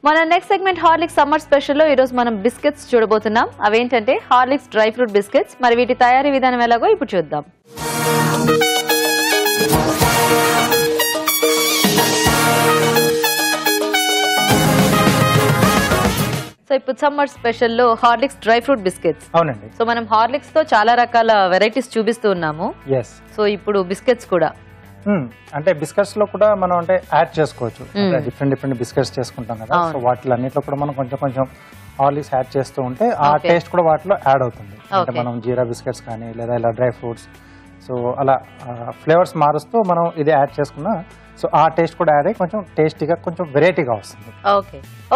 మన next segment Horlicks summer special లో ఈ రోజు మనం బిస్కెట్స్ చూడబోతున్నాం. అవేంటంటే హార్లిక్స్ డ్రై ఫ్రూట్ బిస్కెట్స్. మరి వీటి తయారీ విధానం ఎలాగో ఇప్పుడు చూద్దాం. సో ఇప్పుడు సమ్మర్ స్పెషల్ లో హార్లిక్స్ డ్రై ఫ్రూట్ బిస్కెట్స్. అవునండి. సో మనం హార్లిక్స్ తో చాలా రకాల వెరైటీస్ చూపిస్తూ ఉన్నాము. సో ఇప్పుడు బిస్కెట్స్ కూడా అంటే బిస్కెట్స్ లో కూడా మనం అంటే యాడ్ చేసుకోవచ్చు. డిఫరెంట్ బిస్కెట్స్ చేసుకుంటాం కదా. సో వాటిలో అన్నిట్లో కూడా మనం కొంచెం హార్లిక్స్ యాడ్ చేస్తూ ఉంటే ఆ టేస్ట్ కూడా వాటిలో యాడ్ అవుతుంది. అంటే మనం జీరా బిస్కెట్స్ కానీ లేదా ఇలా డ్రై ఫ్రూట్స్ సో అలా ఫ్లేవర్స్ మారుస్తూ మనం ఇది యాడ్ చేసుకున్నా సో ఆ టేస్ట్ కూడా యాడ్ అయ్యి కొంచెం టేస్టీగా కొంచెం వెరైటీగా వస్తుంది.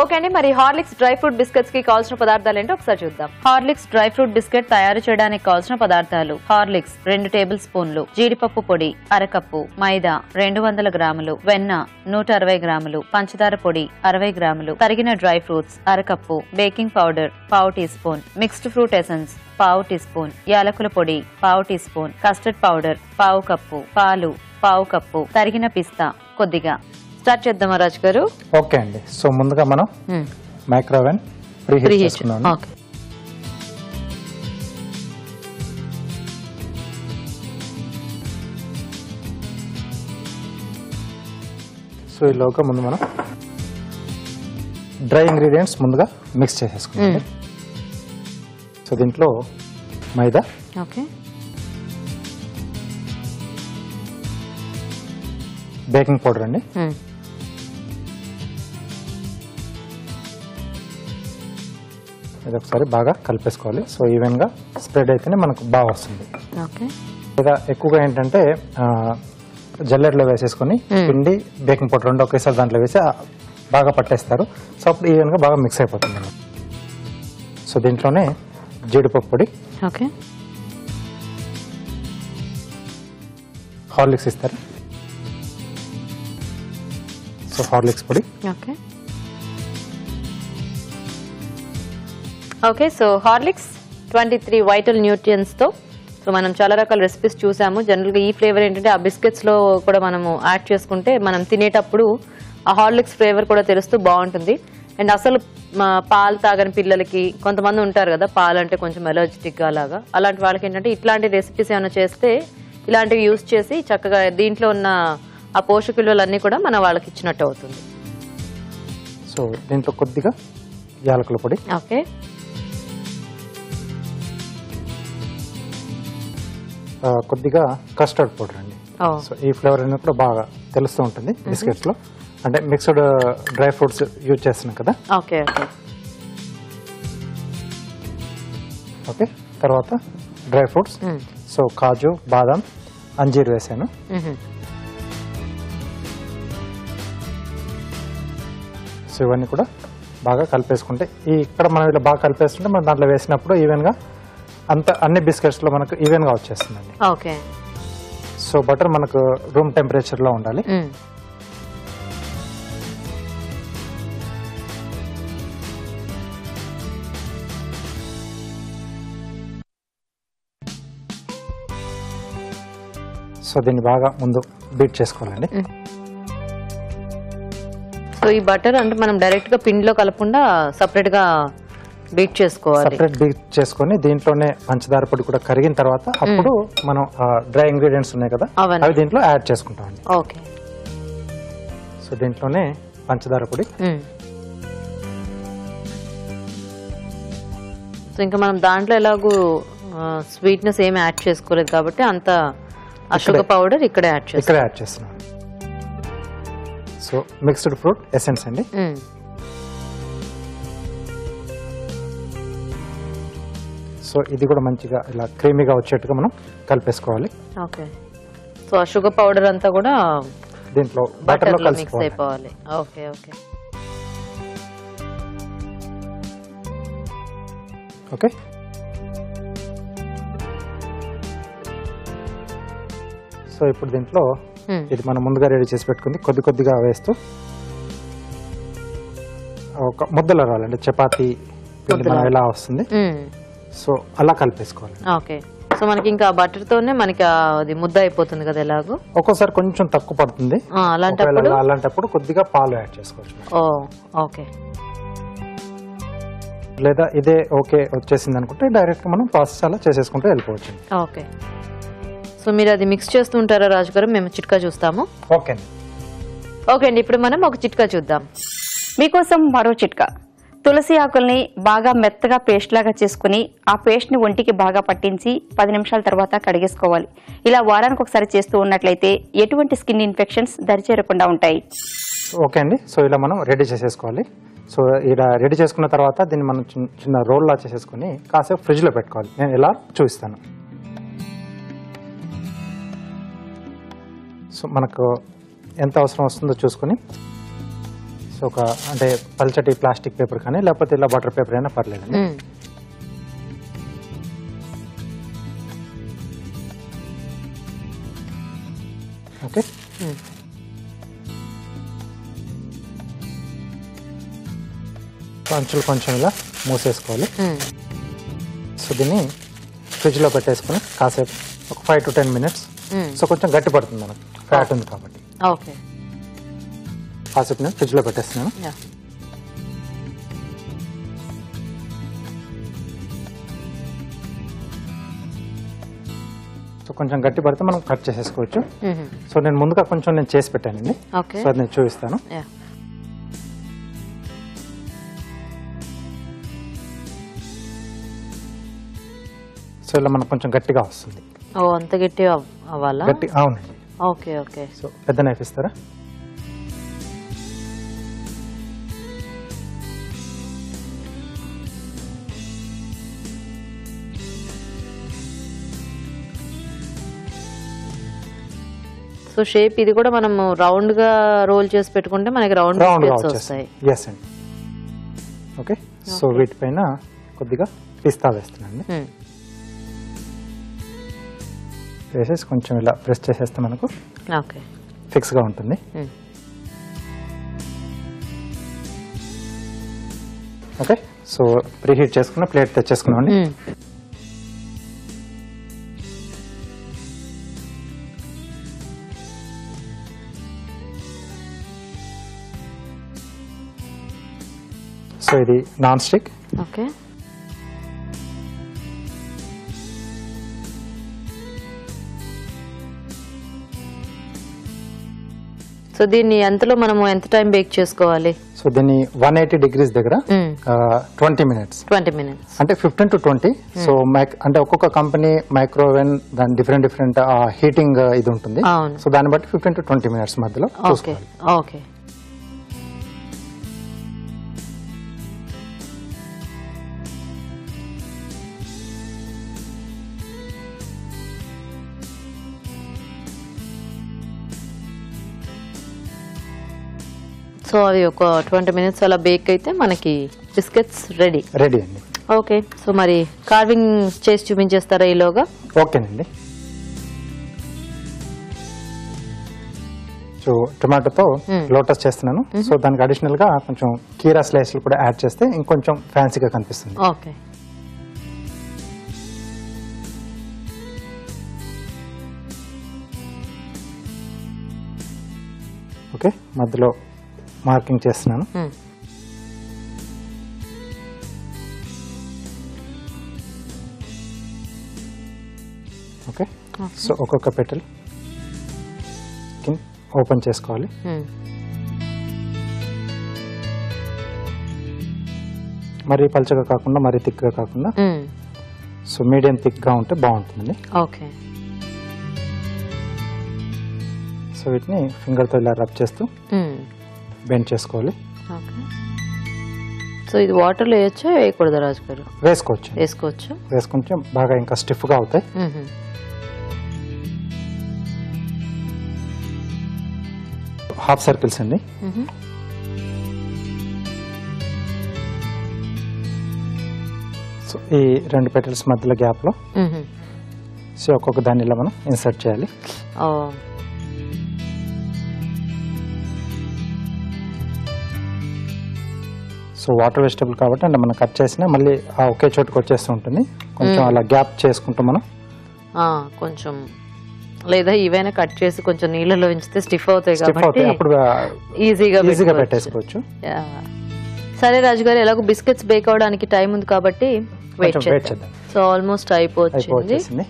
ఓకే అండి. మరి హార్లిక్స్ డ్రై ఫ్రూట్ బిస్కెట్స్ కి కావాల్సిన పదార్థాలు ఏంటో ఒకసారి చూద్దాం. హార్లిక్స్ డ్రై ఫ్రూట్ బిస్కెట్ తయారు చేయడానికి కావాల్సిన పదార్థాలు: హార్లిక్స్ 2 టేబుల్ స్పూన్లు, జీడిపప్పు పొడి అరకప్పు, మైదా 200 గ్రాములు, వెన్న 160 గ్రాములు, పంచదార పొడి 60 గ్రాములు, తరిగిన డ్రై ఫ్రూట్స్ అరకప్పు, baking powder 1/2 teaspoon, mixed fruit essence 1/2 teaspoon, యాలకుల పొడి 1/2 teaspoon, custard powder 1/2 cup, పాలు 1/2 కప్పు, తరిగిన పిస్తా కొద్దిగా. స్టార్ట్ చేద్దామా రాజు గారు? ఓకే అండి. సో ముందుగా మనం మైక్రోవేవ్ ప్రీహీట్ చేసుకున్నాము. సో ఈలోగా ముందు మనం డ్రై ఇంగ్రీడియంట్స్ ముందుగా మిక్స్ చేసేసుకున్నాం. సో దీంట్లో మైదా, బేకింగ్ పౌడర్ అండి, ఇది ఒకసారి బాగా కలిపేసుకోవాలి. సో ఈవెన్ గా స్ప్రెడ్ అయితేనే మనకు బాగా వస్తుంది. లేదా ఎక్కువగా ఏంటంటే జల్లెడలో వేసేసుకొని పిండి బేకింగ్ పౌడర్ రెండు ఒకేసారి దాంట్లో వేసి బాగా పట్టేస్తారు. సో అప్పుడు ఈవెన్ గా బాగా మిక్స్ అయిపోతుంది. సో దీంట్లోనే జీడిపప్పు పొడి, హార్లిక్స్ ఇస్తారు. సో హార్లిక్స్ పొడి, okay. So Horlicks 23 vital nutrients తో సో మనం చాలా రకాల రెసిపీస్ చూసాము. జనరల్గా ఈ ఫ్లేవర్ ఏంటంటే ఆ బిస్కెట్స్ లో కూడా మనము యాడ్ చేసుకుంటే మనం తినేటప్పుడు ఆ హార్లిక్స్ ఫ్లేవర్ కూడా తెలుస్తూ బాగుంటుంది. అండ్ అసలు పాలు తాగని పిల్లలకి కొంతమంది ఉంటారు కదా, పాలు అంటే కొంచెం ఎలర్జెటిక్ గా లాగా, అలాంటి వాళ్ళకి ఏంటంటే ఇట్లాంటి రెసిపీస్ ఏమైనా చేస్తే ఇలాంటివి యూజ్ చేసి చక్కగా దీంట్లో ఉన్న ఆ పోషక విలువలన్నీ కూడా మన వాళ్ళకి ఇచ్చినట్టు అవుతుంది. సో దీంట్లో కొద్దిగా యాలకుల పొడి, కొద్దిగా కస్టర్డ్ పౌడర్ అండి. సో ఈ ఫ్లేవర్ అనేది కూడా బాగా తెలుస్తూ ఉంటుంది బిస్కెట్స్ లో. అంటే మిక్స్డ్ డ్రై ఫ్రూట్స్ యూజ్ చేస్తున్నాం కదా. ఓకే. తర్వాత డ్రై ఫ్రూట్స్, సో కాజు, బాదం, అంజీర్ వేసాను. సో ఇవన్నీ కూడా బాగా కలిపేసుకుంటే ఇక్కడ మనం ఇలా బాగా కలిపేస్తుంటే మనం దాంట్లో వేసినప్పుడు ఈవెన్ గా అన్ని బిస్కెట్స్ లో మనకు ఈవెన్ గా వచ్చేస్తుందండి. సో బటర్ మనకు రూమ్ టెంపరేచర్ లో ఉండాలి. సో దీన్ని బాగా ముందు బీట్ చేసుకోవాలండి. సో ఈ బటర్ అంటే మనం డైరెక్ట్ గా పిండిలో కలపకుండా సపరేట్ గా బీట్ చేసుకోవాలి. సపరేట్ బీట్ చేసుకొని దీంట్లోనే పంచదార పొడి కూడా కరిగిన తర్వాత అప్పుడు మనం డ్రై ఇంగ్రీడియంట్స్ ఉన్నాయి కదా అవి దీంట్లో యాడ్ చేసుకుంటామండి. ఓకే. సో దీంట్లోనే పంచదార పొడి, సో ఇంకా మనం దాంట్లో ఎలాగూ స్వీట్నెస్ ఏమి యాడ్ చేసుకోలేదు కాబట్టి అంత షుగర్ పౌడర్ ఇక్కడ యాడ్ చేస్తున్నాం. సో మిక్స్డ్ ఫ్రూట్ ఎసెన్స్ అండి. సో ఇది కూడా మంచిగా ఇలా క్రీమీగా వచ్చేట్టుగా మనం కలిపేసుకోవాలి. ఓకే. సో ఆ షుగర్ పౌడర్ అంతా కూడా దీంట్లో బటర్ లో మిక్స్ అయిపోవాలి. ఓకే. ఓకే. సో ఇప్పుడు దీంట్లో ఇది మనం ముందుగా రెడీ చేసి పెట్టుకుంది కొద్దిగా వేస్తూ ఒక ముద్దలో రావాలండి. చపాతీ పిండి మనం ఎలా వస్తుంది సో అలా కలిపేసుకోవాలి. ఓకే. సో మనకి ఇంకా బటర్ తోనే మనకి అది ముద్ద అయిపోతుంది కదా ఎలాగో. ఒక్కోసారి కొంచెం తక్కువ పడుతుంది, అలాంటప్పుడు కొద్దిగా పాలు యాడ్ చేసుకోవచ్చు. ఓకే. లేదా ఇదే ఓకే వచ్చేసింది అనుకుంటే డైరెక్ట్ మనం ప్రాసెస్ అలా చేసేసుకుంటూ వెళ్ళిపోవచ్చు. ఓకే. సో మీరు అది మిక్స్ చేస్తూ ఉంటారా రాజు గారు? మేము చిట్కా చూస్తాము. ఓకే అండి, ఇప్పుడు మనం ఒక చిట్కా చూద్దాం. మీకోసం మరో చిట్కా. తులసి ఆకుల్ని బాగా మెత్తగా పేస్ట్ లాగా చేసుకుని ఆ పేస్ట్ ని ఒంటికి బాగా పట్టించి 10 నిమిషాల తర్వాత కడిగేసుకోవాలి. ఇలా వారానికి ఒకసారి చేస్తూ ఉన్నట్లయితే ఎటువంటి స్కిన్ ఇన్ఫెక్షన్స్ దరిచేరకుండా ఉంటాయి. ఓకే అండి, సో ఇలా మనం రెడీ చేసేసుకోవాలి. సో ఇలా రెడీ చేసుకున్న తర్వాత దీన్ని మనం చిన్న రోల్ లా చేసేసుకుని కాసేపు ఫ్రిడ్జ్ లో పెట్టుకోవాలి. నేను ఇలా చూపిస్తాను. సో మనకు ఎంత అవసరం వస్తుందో చూసుకుని, సో ఒక అంటే పల్చటి ప్లాస్టిక్ పేపర్ కానీ లేకపోతే ఇలా బటర్ పేపర్ అయినా పర్లేదండి. ఓకే, అంచులు కొంచెం ఇలా మూసేసుకోవాలి. సో దీన్ని ఫ్రిడ్జ్ లో పెట్టేసుకుని కాసేపు ఒక 5 to 10 minutes. సో కొంచెం గట్టి పడుతుంది మనకు, ఫ్యాట్ ఉంది కాబట్టి. ఓకే, కాసేపు నేను ఫ్రిడ్జ్ లో పెట్టేస్తున్నాను. సో కొంచెం గట్టి పడితే మనం కట్ చేసేసుకోవచ్చు. సో నేను ముందుగా కొంచెం నేను చేసి పెట్టానండి. సో అది నేను చూపిస్తాను. సో ఇలా మనకు కొంచెం గట్టిగా వస్తుంది. అంత గట్టిగా అవ్వాలా? గట్టి, అవునండి. Okay okay. సో పెద్ద నైఫ్ ఇస్తారా? సో షేప్ ఇది కూడా మనం రౌండ్ గా రోల్ చేసి పెట్టుకుంటే మనకి రౌండ్ వస్తాయి. ఎస్ అండి. ఓకే, సో వీటిపైన కొద్దిగా పిస్తా వేస్తున్నాండి. వేసేసి కొంచెం ఇలా ప్రెస్ చేసేస్తే మనకు ఫిక్స్ గా ఉంటుంది. ఓకే, సో ప్రీహీట్ చేసుకున్న ప్లేట్ తెచ్చేసుకున్నామండి. సో ఇది నాన్ స్టిక్. ఓకే, సో దీన్ని ఎంతలో మనము ఎంత టైం బేక్ చేసుకోవాలి? సో దీన్ని 180 degrees దగ్గర 20 minutes. అంటే 15 to 20. సో అంటే ఒక్కొక్క కంపెనీ మైక్రోవేవ్ దాని డిఫరెంట్ హీటింగ్ ఇది ఉంటుంది. సో దాన్ని బట్టి 15 to 20 minutes మధ్యలో చూసుకోవాలి. ఓకే, సో అది ఒక 20 minutes అలా బేక్ అయితే మనకి బిస్కెట్స్ రెడీ అండి. ఓకే, సో మరి కార్వింగ్ చేసి చూపించేస్తారా ఈలోగా? ఓకేనండి. సో టొమాటోతో లోటస్ చేస్తున్నాను. సో దానికి అడిషనల్ గా కొంచెం కీరా స్లైస్లు కూడా యాడ్ చేస్తే ఇంకొంచెం ఫ్యాన్సీగా కనిపిస్తుంది. ఓకే, ఓకే, మధ్యలో మార్కింగ్ చేస్తున్నాను. ఓకే, సో ఒక్కొక్క పెటల్ ఓపెన్ చేసుకోవాలి. మరీ పల్చగా కాకుండా మరీ థిక్గా కాకుండా, సో మీడియం థిక్గా ఉంటే బాగుంటుంది. ఓకే, సో వీటిని ఫింగర్తో ఇలా రబ్ చేస్తూ బెండ్ చేసుకోవాలి. సో ఇది వాటర్లో వేయచ్చా వేయకూడదు రాజు గారు? వేసుకోవచ్చు. వేసుకుంటే బాగా ఇంకా స్టిఫ్గా అవుతాయి. హాఫ్ సర్కిల్స్ అండి. సో ఈ 2 పెటల్స్ మధ్యలో గ్యాప్లో సో ఒక్కొక్క దాన్ని ఇలా మనం ఇన్సర్ట్ చేయాలి. సో వాటర్ వెజిటబుల్ కాబట్టి అంటే మనం కట్ చేసినా మళ్ళీ ఒకే చోటుకు వచ్చేస్తూ ఉంటుంది. కొంచెం అలా గ్యాప్ చేసుకుంటూ మనం కొంచెం లేదా ఇవైనా కట్ చేసి కొంచెం నీళ్ళలో ఉంచితే స్టిఫ్ అవుతాయి కాబట్టి ఈజీగా పెట్టేసుకోవచ్చు. సరే రాజు గారు, ఎలాగో బిస్కెట్స్ బేక్ అవడానికి టైం ఉంది కాబట్టి వెయిట్ చేద్దాం. సో ఆల్మోస్ట్ అయిపోయింది.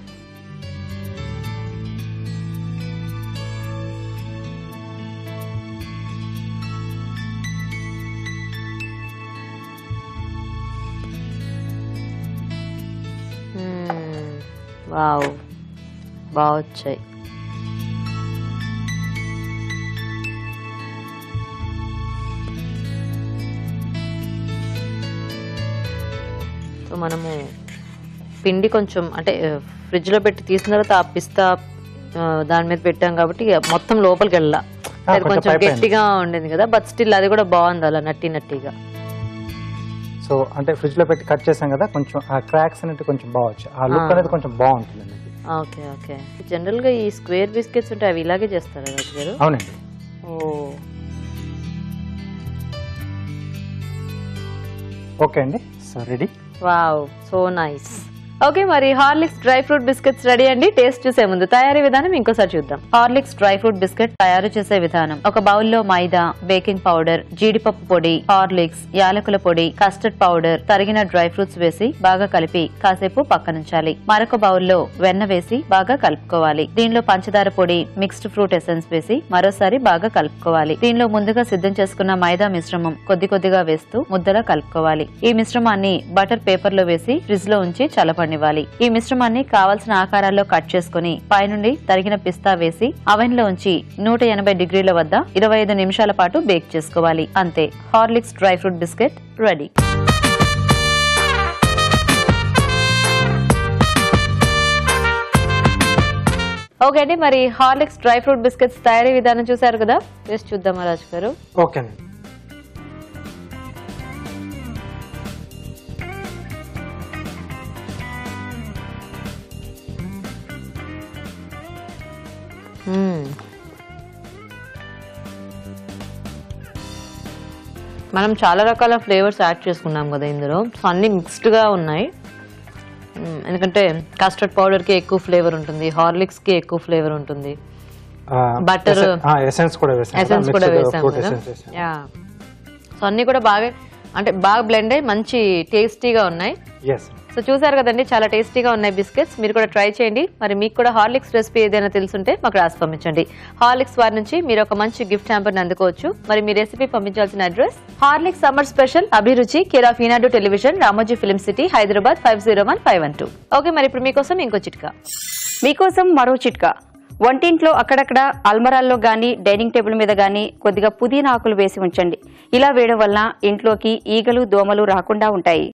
వావ్, బాగా వచ్చాయి. సో మనము పిండి కొంచెం అంటే ఫ్రిడ్జ్ లో పెట్టి తీసిన తర్వాత ఆ పిస్తా దాని మీద పెట్టాం కాబట్టి మొత్తం లోపలికి వెళ్ళా, కొంచెం గట్టిగా ఉండేది కదా, బట్ స్టిల్ అది కూడా బాగుంది అలా నట్టిగా. సో అంటే ఫ్రిడ్జ్ లో పెట్టి కట్ చేసాం కదా, కొంచెం ఆ క్రాక్స్ అనేది కొంచెం బాగొచ్చు, ఆ లుక్ అనేది కొంచెం బాగుంటుంది. ఓకే. జనరల్ గా ఈ స్క్వేర్ బిస్కెట్స్ ఉంటే అవి ఇలాగే చేస్తారా రాజు గారు? అవునండి. ఓకే అండి, so ready. Wow, so nice. Okay, మరి Horlicks dry fruit biscuits ready అండి. టేస్ట్ చూసే ముందు తయారీ విధానం ఇంకోసారి చూద్దాం. హార్లిక్స్ డ్రై ఫ్రూట్ బిస్కెట్ తయారు చేసే విధానం: ఒక బౌల్లో మైదా, బేకింగ్ పౌడర్, జీడిపప్పు పొడి, హార్లిక్స్, యాలకుల పొడి, కస్టర్డ్ పౌడర్, తరిగిన డ్రై ఫ్రూట్స్ వేసి బాగా కలిపి కాసేపు పక్కనుంచాలి. మరొక బౌల్లో వెన్న వేసి బాగా కలుపుకోవాలి. దీనిలో పంచదార పొడి, మిక్స్డ్ ఫ్రూట్ ఎసెన్స్ వేసి మరోసారి బాగా కలుపుకోవాలి. దీనిలో ముందుగా సిద్ధం చేసుకున్న మైదా మిశ్రమం కొద్దిగా వేస్తూ ముద్దలా కలుపుకోవాలి. ఈ మిశ్రమాన్ని బటర్ పేపర్ లో వేసి ఫ్రిడ్జ్ లో ఉంచి చల్లపడి ఈ మిశ్రమాన్ని కావలసిన ఆకారాల్లో కట్ చేసుకుని పైనుండి తరిగిన పిస్తా వేసి అవెన్ లో ఉంచి 180 డిగ్రీల వద్ద 25 నిమిషాల పాటు బేక్ చేసుకోవాలి. అంతే, Horlicks dry fruit biscuit ready. Okay అండి, మరి హార్లిక్స్ డ్రై ఫ్రూట్ బిస్కెట్స్ తయారీ విధానం చూసారు కదా, టేస్ట్ చూద్దామా రాజు గారు? ఓకే అండి. మనం చాలా రకాల ఫ్లేవర్స్ యాడ్ చేసుకున్నాం కదా ఇందులో, సో అన్ని మిక్స్డ్ గా ఉన్నాయి. ఎందుకంటే కస్టర్డ్ పౌడర్ కి ఎక్కువ ఫ్లేవర్ ఉంటుంది, హార్లిక్స్ కి ఎక్కువ ఫ్లేవర్ ఉంటుంది, బటర్ ఎసెన్స్ కూడా వేసాం కదా. సో అన్ని కూడా బాగా బ్లెండ్ అయ్యి మంచి టేస్టీగా ఉన్నాయి. సో చూసారు కదండి, చాలా టేస్టీగా ఉన్నాయి బిస్కెట్స్. మీరు కూడా ట్రై చేయండి. మరి మీకు కూడా హార్లిక్స్ రెసిపీ ఏదైనా తెలుసుంటే మాకు రాసి పంపించండి. హార్లిక్స్ వారి నుంచి మీరు ఒక మంచి గిఫ్ట్ హ్యాంపర్ అందుకోవచ్చు. మరి మీ రెసిపీ పంపించాల్సిన address: Horlicks summer special, Abhiruchi, care of Eenadu television, Ramoji film city, Hyderabad 501512. Okay, మరి ఇప్పుడు మీకోసం ఇంకో చిట్కా. మీకోసం మరో చిట్కా. వంటింట్లో అక్కడక్కడ అల్మరాల్లో గానీ డైనింగ్ టేబుల్ మీద గానీ కొద్దిగా పుదీనా ఆకులు వేసి ఉంచండి. ఇలా వేయడం వల్ల ఇంట్లోకి ఈగలు, దోమలు రాకుండా ఉంటాయి.